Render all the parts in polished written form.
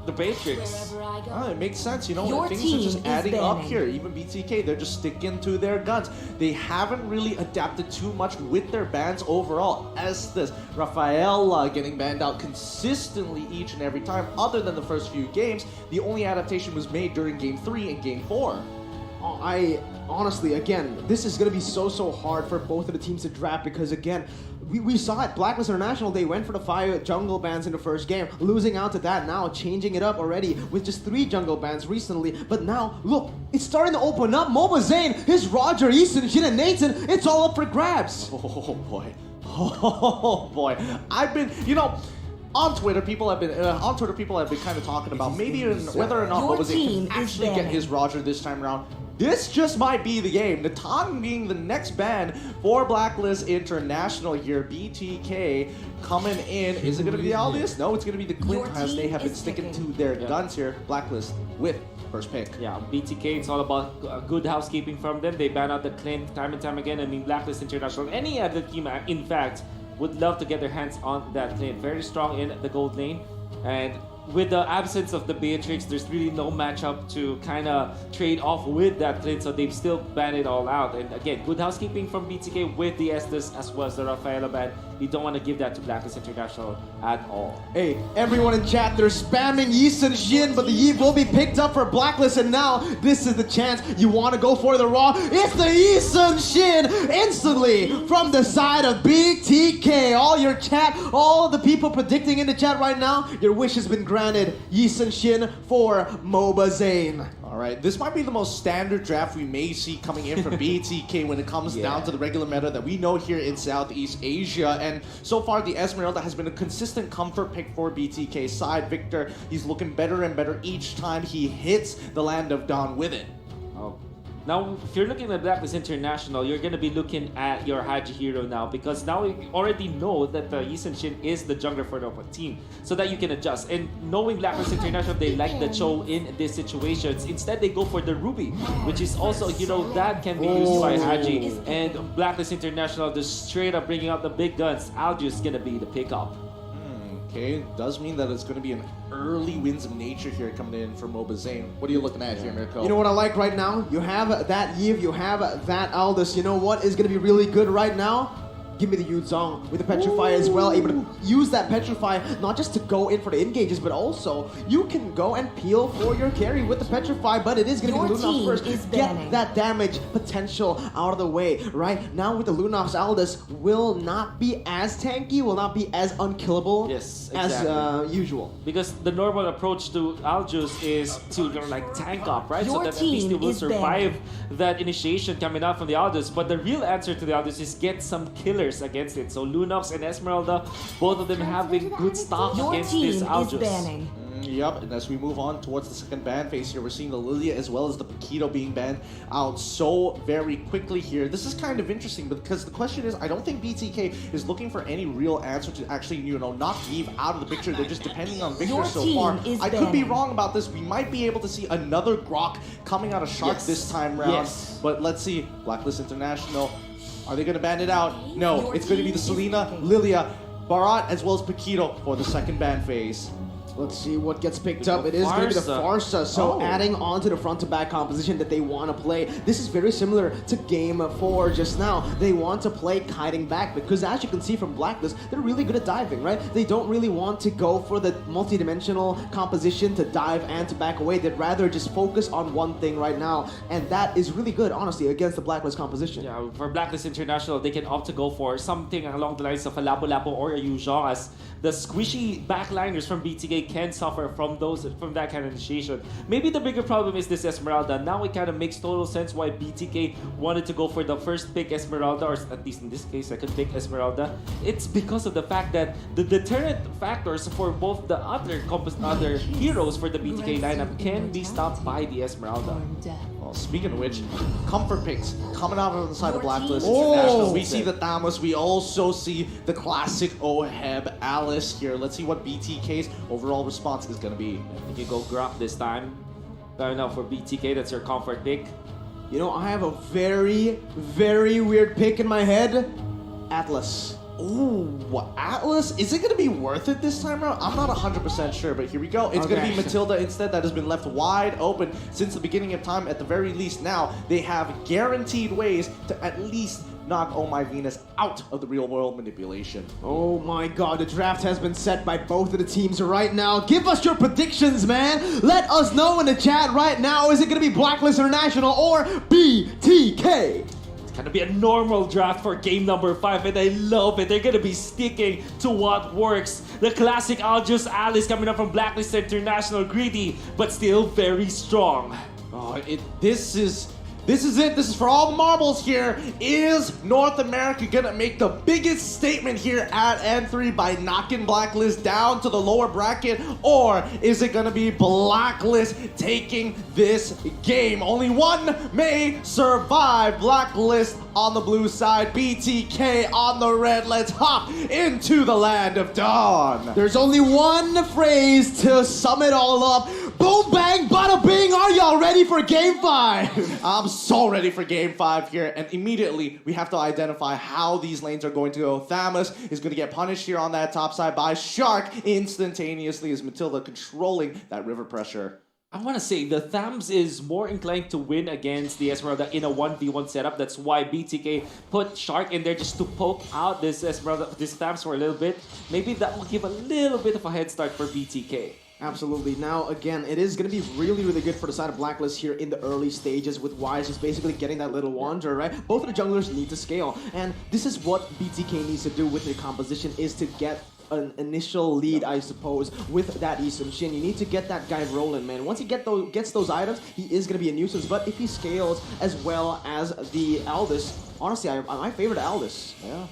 the Matrix. It makes sense, you know, Your things team are just is adding up banning. here. Even BTK, they're just sticking to their guns. They haven't really adapted too much with their bans overall. Estes, Rafaela getting banned out consistently each and every time. Other than the first few games, the only adaptation was made during Game 3 and Game 4. I honestly, again, this is going to be so hard for both of the teams to draft because, again, we saw it. Blacklist International, they went for the 5 jungle bans in the first game, losing out to that now, changing it up already with just 3 jungle bans recently. But now, look, it's starting to open up. Moba Zane, his Roger, Easton, Jin, and Nathan, it's all up for grabs. Oh boy. Oh boy. I've been, you know, on Twitter, people have been kind of talking about maybe whether or not Your Moba Zane team can is actually get banning. his Roger this time around. This just might be the game. Natan being the next ban for Blacklist International here. BTK coming in. Is it going to be the Aldius? No, it's going to be the Clint Your as they team have been is sticking picking. to their guns here. Blacklist with first pick. Yeah, BTK, it's all about good housekeeping from them. They ban out the Clint time and time again. I mean, Blacklist International, any other team, in fact, would love to get their hands on that Clint. Very strong in the gold lane. And with the absence of the Beatrix, there's really no matchup to kind of trade off with that Clint, so they've still banned it all out. And again, good housekeeping from BTK with the Estes as well as the Rafaela ban. You don't want to give that to Blacklist International at all. Hey, everyone in chat, they're spamming Yisun Shin, but the Yi will be picked up for Blacklist, and now this is the chance you want to go for the Raw. It's the Yisun Shin instantly from the side of BTK. All your chat, all the people predicting in the chat right now, your wish has been granted. Yisun Shin for Moba Zane. All right, this might be the most standard draft we may see coming in from BTK when it comes down to the regular meta that we know here in Southeast Asia. And so far, the Esmeralda has been a consistent comfort pick for BTK's side. Victor, he's looking better and better each time he hits the Land of Dawn with it. Oh. Now, if you're looking at Blacklist International, you're going to be looking at your Haji hero now, because now you already know that Yisun Shin is the jungler for the team, so that you can adjust. And knowing Blacklist International, they like the Cho in these situations. Instead, they go for the Ruby, which is also a hero that can be used by Haji. And Blacklist International, just straight up bringing out the big guns. Alju is going to be the pickup. Okay, does mean that it's going to be an early Winds of Nature here coming in for Moba Zane. What are you looking at here, Mirko? You know what I like right now? You have that Yiv, you have that Aldous. You know what is going to be really good right now? Give me the Yuzong with the Petrify as well. Able to use that Petrify not just to go in for the engages, but also you can go and peel for your carry with the Petrify, but it is going to be Your Lunox team first. is Get banning. that damage potential out of the way. Right now with the Lunox, Aldous will not be as tanky, will not be as unkillable Yes, as exactly. usual. Because the normal approach to Aljus is to like tank up, right? So Your that at least they team will is survive that initiation coming out from the Aljus. But the real answer to the Aljus is get some killers against it. So Lunox and Esmeralda, both of them having good stock Your against team this is Aljus. banning. Yep, and as we move on towards the second ban phase here, we're seeing the Lilia as well as the Paquito being banned out so very quickly here. This is kind of interesting because the question is, I don't think BTK is looking for any real answer to actually, you know, knock Eve out of the picture. They're just depending on Victor Your so team far. is I could be banning. wrong about this. We might be able to see another Grok coming out of Shark Yes. this time round. Yes. But let's see, Blacklist International, are they going to ban it out? No, Your it's going to be the team is Selena, picking. Lilia, Barat, as well as Paquito for the second ban phase. Let's see what gets picked It's up. a It is going to be the Farsa. Farsa, so Oh. adding on to the front-to-back composition that they want to play. This is very similar to Game 4 just now. They want to play kiting back because as you can see from Blacklist, they're really good at diving, right? They don't really want to go for the multi-dimensional composition to dive and to back away. They'd rather just focus on one thing right now, and that is really good, honestly, against the Blacklist composition. Yeah, for Blacklist International, they can opt to go for something along the lines of a Lapu-Lapu or a Yuzhong, as the squishy backliners from BTK can suffer from that kind of initiation. Maybe the bigger problem is this Esmeralda. Now it kind of makes total sense why BTK wanted to go for the first pick Esmeralda, or at least in this case, second pick Esmeralda. It's because of the fact that the deterrent factors for both the other heroes for the BTK lineup can be stopped by the Esmeralda. Well, speaking of which, comfort picks coming out on the side of Your Blacklist team is International. banning. We see the Thamos. We also see the classic Oheb Alice here. Let's see what BTK's overall response is going to be. You can go Grok this time. Fair enough for BTK, that's your comfort pick. You know, I have a very, very weird pick in my head. Atlas. Ooh, Atlas? Is it going to be worth it this time around? I'm not 100% sure, but here we go. It's going to be Matilda instead that has been left wide open since the beginning of time. At the very least now, they have guaranteed ways to at least knock Oh My Venus out of the real world manipulation. Oh my god, the draft has been set by both of the teams right now. Give us your predictions, man. Let us know in the chat right now. Is it going to be Blacklist International or BTK? Gonna be a normal draft for game number 5, and I love it. They're gonna be sticking to what works. The classic Aljus Alice coming up from Blacklist International, greedy but still very strong. Oh, this is it. This is for all the marbles here. Is North America gonna make the biggest statement here at N3 by knocking Blacklist down to the lower bracket? Or is it gonna be Blacklist taking this game? Only one may survive. Blacklist on the blue side, BTK on the red. Let's hop into the land of dawn. There's only one phrase to sum it all up. Boom, bang, bada bing. Are y'all ready for game 5? I'm so ready for game 5 here, and immediately we have to identify how these lanes are going to go. Thamus is going to get punished here on that top side by Shark instantaneously as Matilda controlling that river pressure. I want to say the Thams is more inclined to win against the Esmeralda in a 1v1 setup. That's why BTK put Shark in there just to poke out this Esmeralda, this Thams for a little bit. Maybe that will give a little bit of a head start for BTK. Absolutely. Now, again, it is going to be really, really good for the side of Blacklist here in the early stages with Wise just basically getting that little wander, right? Both of the junglers need to scale, and this is what BTK needs to do with their composition, is to get an initial lead, I suppose, with that Eastern Shin. You need to get that guy rolling, man. Once he gets those items, he is going to be a nuisance, but if he scales as well as the Aldous, honestly, I favor the Aldous. Yeah.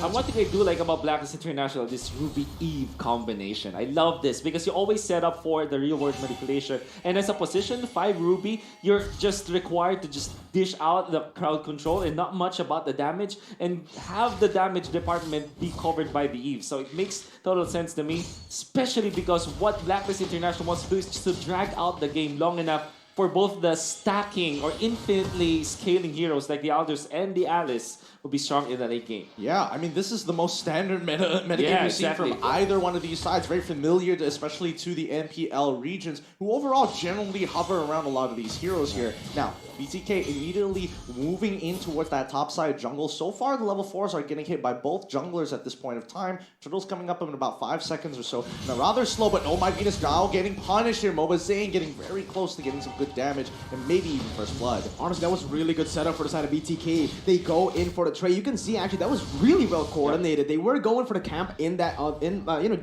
And one thing I do like about Blacklist International, this Ruby Eve combination. I love this because you always set up for the real world manipulation. And as a position 5 Ruby, you're just required to just dish out the crowd control and not much about the damage, and have the damage department be covered by the Eve. So it makes total sense to me, especially because what Blacklist International wants to do is just to drag out the game long enough for both the stacking or infinitely scaling heroes like the Aldous and the Alice will be strong in that late game. Yeah, I mean, this is the most standard meta game we've seen from either one of these sides. Very familiar, especially to the MPL regions, who overall generally hover around a lot of these heroes here. Now, BTK immediately moving in towards that top side jungle. So far, the level 4s are getting hit by both junglers at this point of time. Turtle's coming up in about 5 seconds or so. Now, rather slow, but Oh My Venus now getting punished here. Moba Zane getting very close to getting some good damage, and maybe even first blood. Honestly, that was really good setup for the side of BTK. They go in for the trade. You can see actually that was really well coordinated. They were going for the camp in that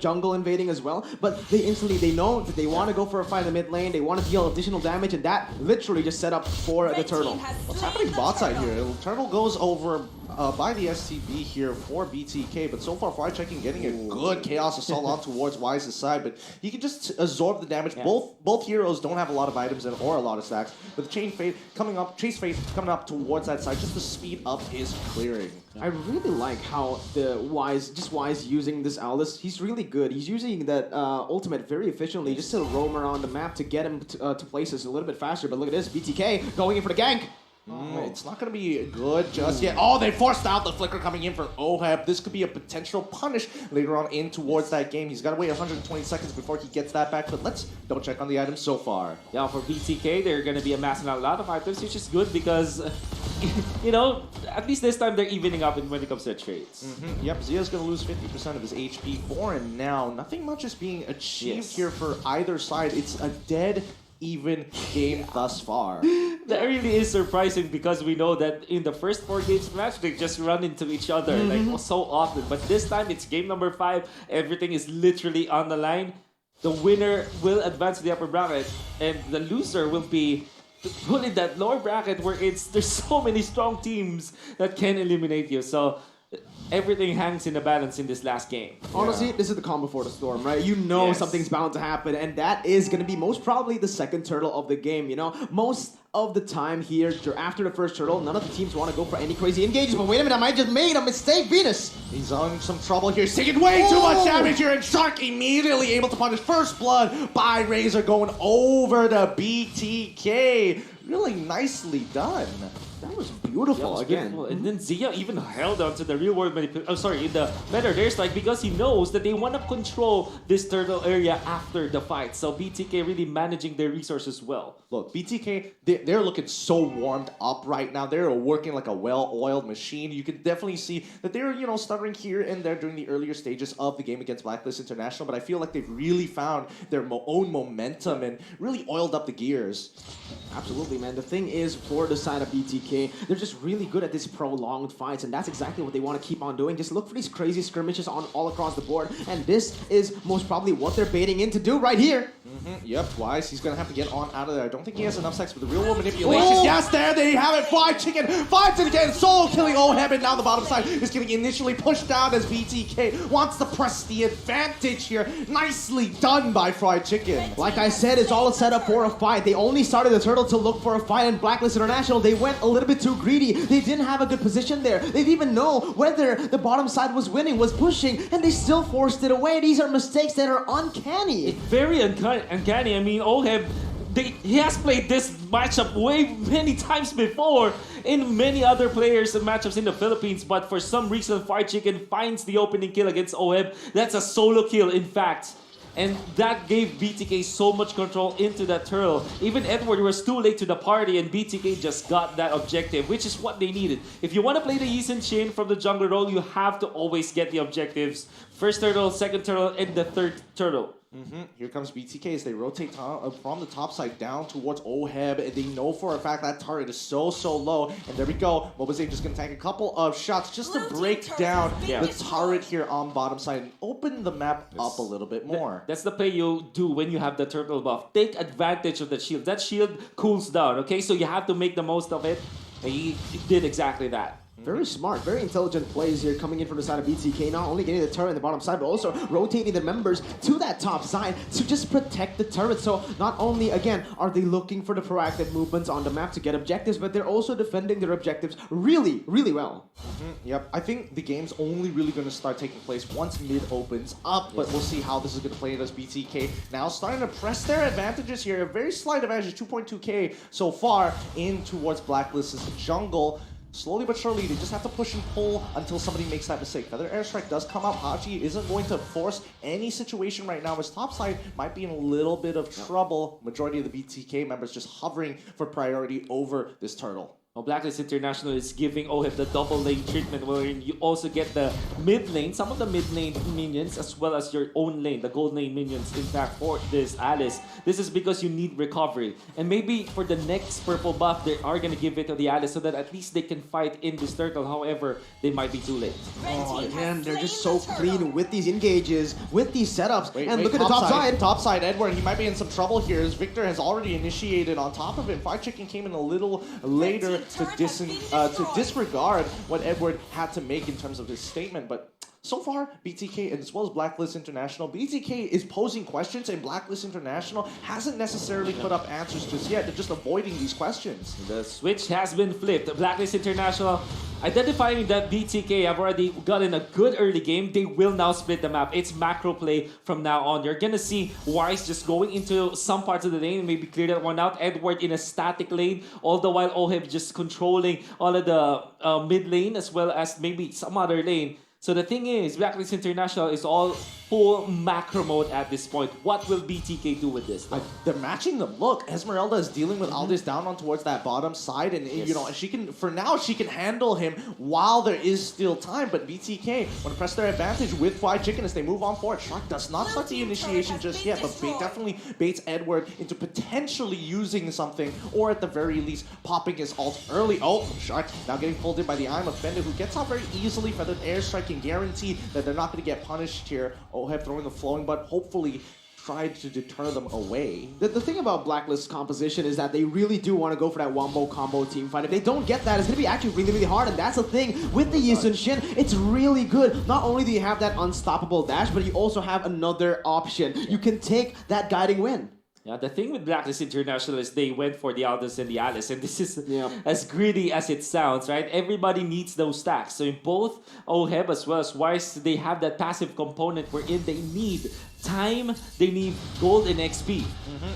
jungle invading as well, but they know that they want to go for a fight in the mid lane. They want to deal additional damage, and that literally just set up for the Turtle. What's happening bot side here? Turtle goes over by the STB here for BTK, but so far Fry checking getting a good Chaos Assault on towards Wise's side, but he can just absorb the damage. Yeah. Both heroes don't have a lot of items in or a lot of stacks, but the Chase Fate coming up towards that side just to speed up his clearing. I really like how the Wise using this Aldous. He's really good. He's using that ultimate very efficiently just to roam around the map to get him to places a little bit faster. But look at this, BTK going in for the gank. It's not going to be good just yet. Oh, they forced out the flicker coming in for Oheb. This could be a potential punish later on in towards that game. He's got to wait 120 seconds before he gets that back, but let's double check on the items so far. Yeah, for BTK, they're going to be amassing a lot of items, which is good because, you know, at least this time they're evening up when it comes to trades. Yep, Zia's going to lose 50% of his HP for him now. Nothing much is being achieved here for either side. It's a dead even game thus far. That really is surprising because we know that in the first 4 games match, they just run into each other like so often. But this time, it's game number 5. Everything is literally on the line. The winner will advance to the upper bracket, and the loser will be put in that lower bracket where there's so many strong teams that can eliminate you. So everything hangs in the balance in this last game. Honestly, this is the calm before the storm, right? You know something's bound to happen, and that is going to be most probably the second turtle of the game, you know? Most of the time here after the first turtle. None of the teams want to go for any crazy engages, but wait a minute, I might just made a mistake, Venus. He's on some trouble here. He's taking way too much damage here, and Shark immediately able to punish first blood by Razor going over the BTK. Really nicely done. That was beautiful again. Beautiful. And then Zia even held on to the real world in the meta there, like, because he knows that they want to control this turtle area after the fight. So BTK really managing their resources well. Look, BTK, they're looking so warmed up right now. They're working like a well-oiled machine. You can definitely see that they're, you know, stuttering here and there during the earlier stages of the game against Blacklist International, but I feel like they've really found their own momentum and really oiled up the gears. Absolutely, man. The thing is, for the side of BTK, they're just really good at these prolonged fights, and that's exactly what they want to keep on doing. Just look for these crazy skirmishes on all across the board, and this is most probably what they're baiting in to do right here. Yep, Wise, he's gonna have to get on out of there. I don't think he has enough sex with the real world manipulation. Yes, there they have it. Fried Chicken finds it again. Solo killing Oheb, and now the bottom side is getting initially pushed down as BTK wants to press the advantage here. Nicely done by Fried Chicken. Like I said, it's all set up for a fight. They only started the turtle to look for a fight in Blacklist International. They went a little bit too greedy. They didn't have a good position there. They didn't even know whether the bottom side was winning, was pushing, and they still forced it away. These are mistakes that are uncanny. It's very uncanny. I mean, Oheb, he has played this matchup many times before in many other players and matchups in the Philippines, but for some reason, Fried Chicken finds the opening kill against Oheb. That's a solo kill, in fact. And that gave BTK so much control into that turtle. Even Edward was too late to the party, and BTK just got that objective, which is what they needed. If you want to play the Yi Sin Shin from the jungler role, you have to always get the objectives. First turtle, second turtle, and the third turtle. Here comes BTK as they rotate from the top side down towards Oheb, and they know for a fact that turret is so low. And there we go. Mobazane just going to tank a couple of shots just to break down the turret here on bottom side and open the map up a little bit more. That's the play you do when you have the turtle buff. Take advantage of the shield. That shield cools down, okay? So you have to make the most of it. And he did exactly that. Very smart, very intelligent plays here coming in from the side of BTK, not only getting the turret in the bottom side, but also rotating the members to that top side to just protect the turret. So not only, again, are they looking for the proactive movements on the map to get objectives, but they're also defending their objectives really, really well. Yep, I think the game's only really going to start taking place once mid opens up, but we'll see how this is going to play as BTK now starting to press their advantages here. A very slight advantage, 2.2k so far in towards Blacklist's jungle. Slowly but surely, they just have to push and pull until somebody makes that mistake. Feather Airstrike does come out. Haji isn't going to force any situation right now. His top side might be in a little bit of trouble. Majority of the BTK members just hovering for priority over this turtle. Well, Blacklist International is giving Oheb the double lane treatment, wherein you also get the mid lane, some of the mid lane minions, as well as your own lane, the gold lane minions. In fact, for this Alice, this is because you need recovery. And maybe for the next purple buff, they are going to give it to the Alice so that at least they can fight in this turtle. However, they might be too late. Oh, again, they're just so clean with these engages, with these setups. And look at the top side. Top side, Edward, he might be in some trouble here as Victor has already initiated on top of him. Fried Chicken came in a little later to disregard what Edward had to make in terms of his statement, but so far, BTK as well as Blacklist International, BTK is posing questions and Blacklist International hasn't necessarily put up answers just yet. They're just avoiding these questions. The switch has been flipped. Blacklist International identifying that BTK have already gotten a good early game. They will now split the map. It's macro play from now on. You're gonna see Wise just going into some parts of the lane and maybe clear that one out. Edward in a static lane, all the while Oheb just controlling all of the mid lane as well as maybe some other lane. So the thing is, Blacklist International is all full macro mode at this point. What will BTK do with this? They're matching them. Look, Esmeralda is dealing with Aldous down on towards that bottom side, and you know she can, for now, she can handle him while there is still time. But BTK want to press their advantage with Fried Chicken as they move on forward. Shark does not start the initiation just yet, but definitely baits Edward into potentially using something, or at the very least popping his ult early. Oh, Shark now getting pulled in by the I'm Offended, who gets out very easily. Feathered Airstrike can guarantee that they're not going to get punished here. Oheb throwing the flowing, but hopefully tried to deter them away. The thing about Blacklist's composition is that they really do want to go for that wombo combo team fight. If they don't get that, it's going to be actually really, really hard. And that's the thing with the Yi Sin Shin. It's really good. Not only do you have that unstoppable dash, but you also have another option. You can take that guiding win. Yeah, the thing with Blacklist International is they went for the Aldous and the Alice, and this is Yeah. as greedy as it sounds, right? Everybody needs those stacks. So in both OHEB as well as Wise, they have that passive component wherein they need time, they need gold and XP.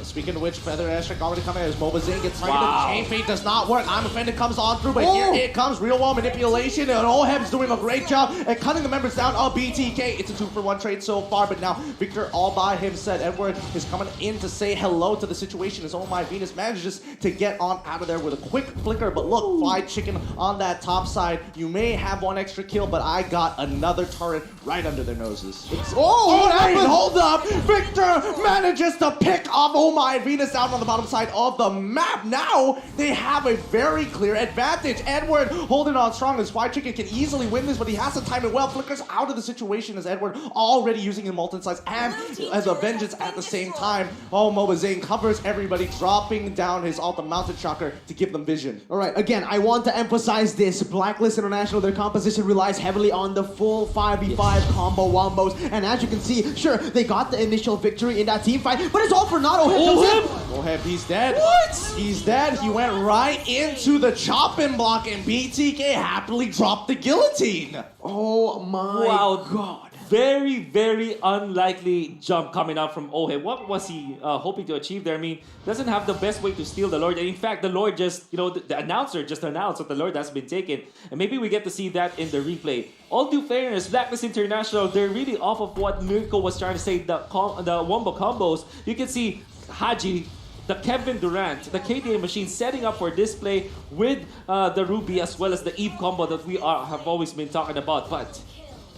Speaking of which, Feather Ashtrick already coming as Moba Zane gets Wow. targeted. Chain Fate does not work. I'm offended comes on through, but Oh. here it comes. Real wall manipulation, and OHEB's doing a great job at cutting the members down of BTK. It's a 2-for-1 trade so far, but now Victor all by himself. Edward is coming in to say hello to the situation as Oh My Venus manages to get on out of there with a quick flicker. But look, Fried Chicken on that top side. You may have one extra kill, but I got another turret right under their noses. Oh, Wait, hold up! Victor manages to pick off Oh My Venus down on the bottom side of the map. Now they have a very clear advantage. Edward holding on strong as Fried Chicken can easily win this, but he has to time it well. Flickers out of the situation as Edward already using the Molten Slice and as a Vengeance at the same time. Oh, Moba Zane covers everybody, dropping down his Ultimate Mountain Shocker to give them vision. All right, again, I want to emphasize this. Blacklist International, their composition relies heavily on the full 5v5 combo wombos. And as you can see, sure, they got the initial victory in that team fight, but it's all for naught. OHEB, he's dead. What? He's dead. He went right into the chopping block, and BTK happily dropped the guillotine. Oh my Wow. god. Very, very unlikely jump coming out from OHEB. What was he hoping to achieve there? I mean, doesn't have the best way to steal the Lord. And in fact, the Lord just, the announcer just announced that the Lord has been taken. And maybe we get to see that in the replay. All due fairness, Blacklist International, they're really off of what Mirko was trying to say, the wombo combos. You can see Haji, the Kevin Durant, the KDA machine setting up for display with the Ruby as well as the Eve combo that we have always been talking about. But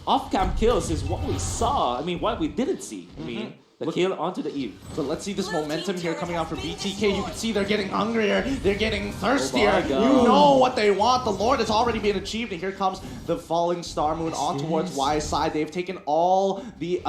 off-cam kills is what we saw. I mean, what we didn't see. I mean, the kill onto the Eve. But let's see this momentum here coming out for BTK. You can see they're getting hungrier. They're getting thirstier. Oh my God. You know what they want. The Lord has already been achieved. And here comes the falling Star Moon on towards Y's side. They've taken all the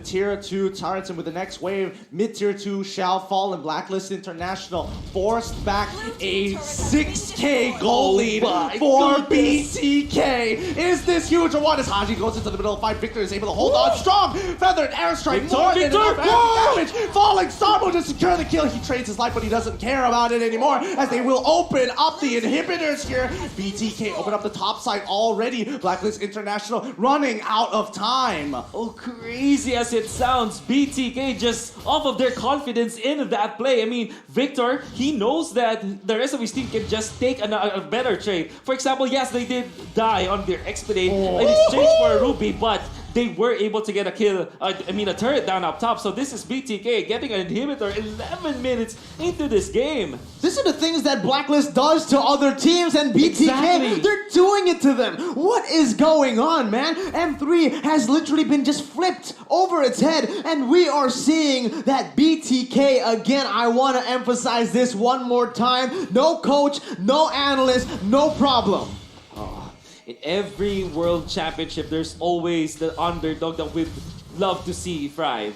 tier 2 turrets. And with the next wave, mid-tier 2 shall fall. And Blacklist International forced back a 6K goal lead my for goodness. BTK. Is this huge or what? As Haji goes into the middle of the fight, Victor is able to hold on strong. Feathered airstrike. Victor, More than enough Whoa! damage. Falling Starbo to secure the kill. He trades his life, but he doesn't care about it anymore as they will open up the inhibitors here. BTK open up the top side already. Blacklist International running out of time. Oh, crazy as it sounds, BTK just off of their confidence in that play. I mean, Victor, he knows that the rest of his team can just take a better trade. For example, yes, they did die on their Expedite in exchange for a Ruby, but they were able to get a kill, a turret down up top. So this is BTK getting an inhibitor 11 minutes into this game. These are the things that Blacklist does to other teams, and BTK, Exactly. they're doing it to them. What is going on, man? M3 has literally been just flipped over its head, and we are seeing that BTK again. I want to emphasize this one more time. No coach, no analyst, no problem. In every world championship, there's always the underdog that we'd love to see thrive.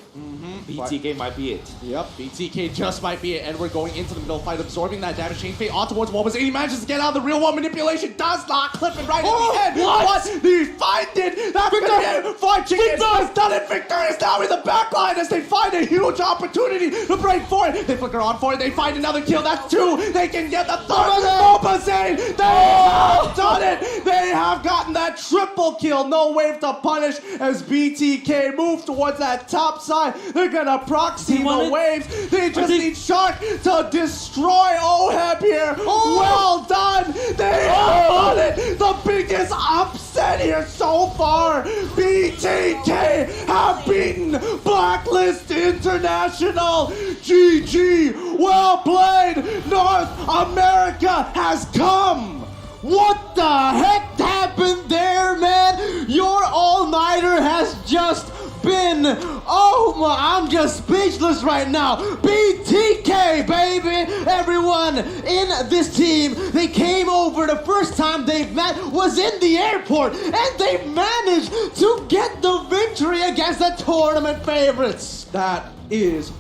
BTK might be it. Yep, BTK just might be it. Edward going into the middle fight, absorbing that damage. Chain Fate on towards Wobus. He manages to get out of the real one. Manipulation does not clip it right at the end. What? He find it. That's Victor. Fried Chicken has done it. Victor is now in the back line as they find a huge opportunity to break for it. They flicker on for it. They find another kill. That's 2. They can get the third. Mobazane. They have done it. They have gotten that triple kill. No wave to punish as BTK move towards that top side. They're gonna proxy the waves. They just need Shark to destroy OHEB here. Well done. They have done it. The biggest upset here so far. BTK have beaten Blacklist International. GG. Well played. North America has come. What the heck happened there, man? Your all-nighter has just been, oh my, I'm just speechless right now. BTK, baby! Everyone in this team, they came over. The first time they met was in the airport, and they managed to get the victory against the tournament favorites. That is